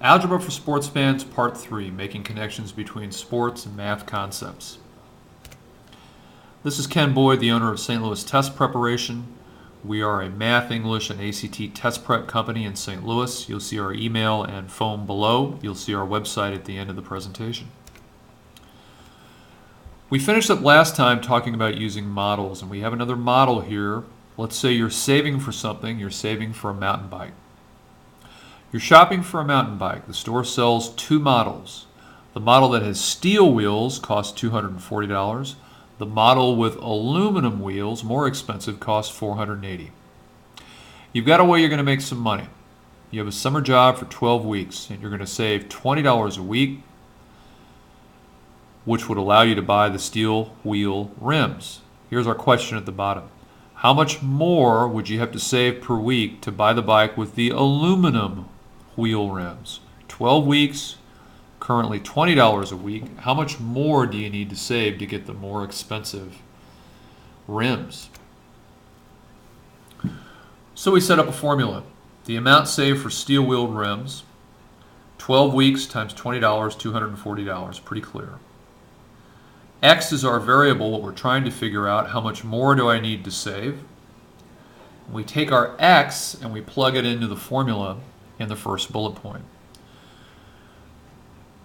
Algebra for Sports Fans, Part 3, Making Connections Between Sports and Math Concepts. This is Ken Boyd, the owner of St. Louis Test Preparation. We are a math, English, and ACT test prep company in St. Louis. You'll see our email and phone below. You'll see our website at the end of the presentation. We finished up last time talking about using models, and we have another model here. Let's say you're saving for something. You're saving for a mountain bike. You're shopping for a mountain bike. The store sells two models. The model that has steel wheels costs $240. The model with aluminum wheels, more expensive, costs $480. You've got a way you're going to make some money. You have a summer job for 12 weeks, and you're going to save $20 a week, which would allow you to buy the steel wheel rims. Here's our question at the bottom. How much more would you have to save per week to buy the bike with the aluminum wheel rims? 12 weeks, currently $20 a week. How much more do you need to save to get the more expensive rims? So we set up a formula. The amount saved for steel-wheeled rims, 12 weeks times $20, $240, pretty clear. X is our variable, what we're trying to figure out. How much more do I need to save? We take our X and we plug it into the formula in the first bullet point.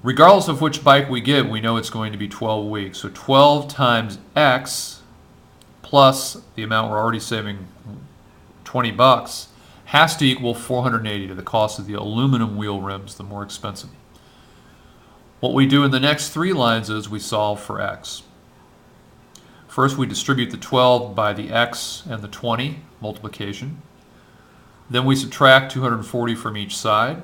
Regardless of which bike we get, we know it's going to be 12 weeks. So 12 times X plus the amount we're already saving, 20 bucks, has to equal $480 to the cost of the aluminum wheel rims, the more expensive. What we do in the next three lines is we solve for X. First, we distribute the 12 by the X and the 20, multiplication. Then we subtract 240 from each side.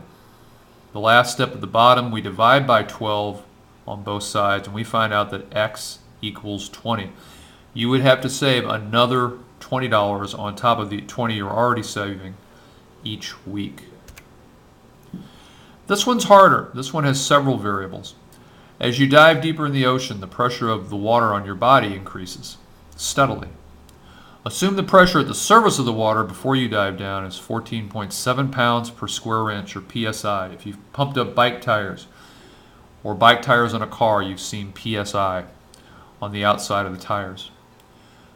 The last step at the bottom, we divide by 12 on both sides, and we find out that X equals 20. You would have to save another $20 on top of the 20 you're already saving each week. This one's harder. This one has several variables. As you dive deeper in the ocean, the pressure of the water on your body increases steadily. Assume the pressure at the surface of the water before you dive down is 14.7 pounds per square inch, or PSI. If you've pumped up bike tires or bike tires on a car, you've seen PSI on the outside of the tires.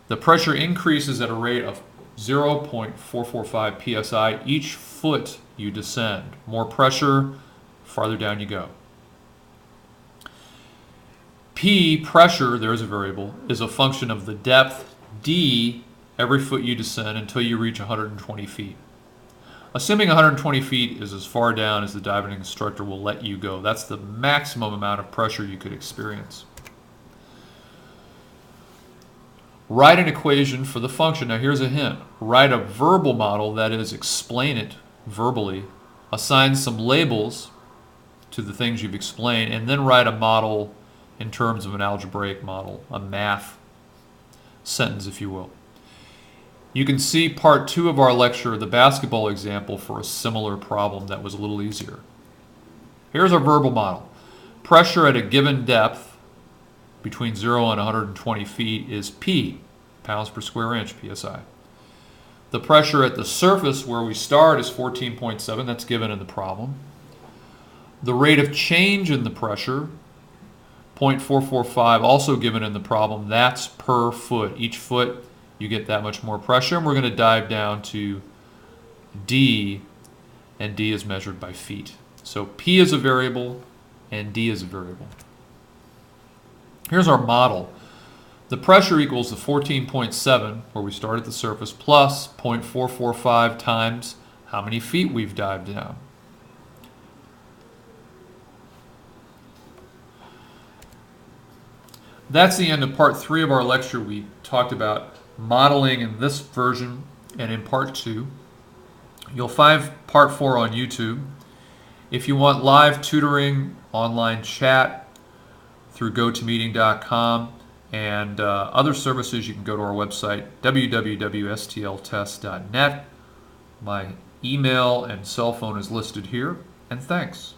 The pressure increases at a rate of 0.445 PSI each foot you descend. More pressure, farther down you go. P, pressure, there's a variable, is a function of the depth. D, every foot you descend until you reach 120 feet. Assuming 120 feet is as far down as the diving instructor will let you go. That's the maximum amount of pressure you could experience. Write an equation for the function. Now here's a hint. Write a verbal model, that is, explain it verbally. Assign some labels to the things you've explained, and then write a model in terms of an algebraic model, a math sentence, if you will. You can see part 2 of our lecture, the basketball example, for a similar problem that was a little easier. Here's our verbal model. Pressure at a given depth between 0 and 120 feet is P, pounds per square inch, PSI. The pressure at the surface where we start is 14.7, that's given in the problem. The rate of change in the pressure, 0.445, also given in the problem, that's per foot. Each foot you get that much more pressure, and we're going to dive down to D, and D is measured by feet. So P is a variable and D is a variable. Here's our model. The pressure equals the 14.7, where we start at the surface, plus 0.445 times how many feet we've dived down. That's the end of part 3 of our lecture. We talked about modeling in this version and in part 2. You'll find part 4 on YouTube. If you want live tutoring, online chat through GoToMeeting.com, and other services, you can go to our website, www.stltest.net. My email and cell phone is listed here, and thanks.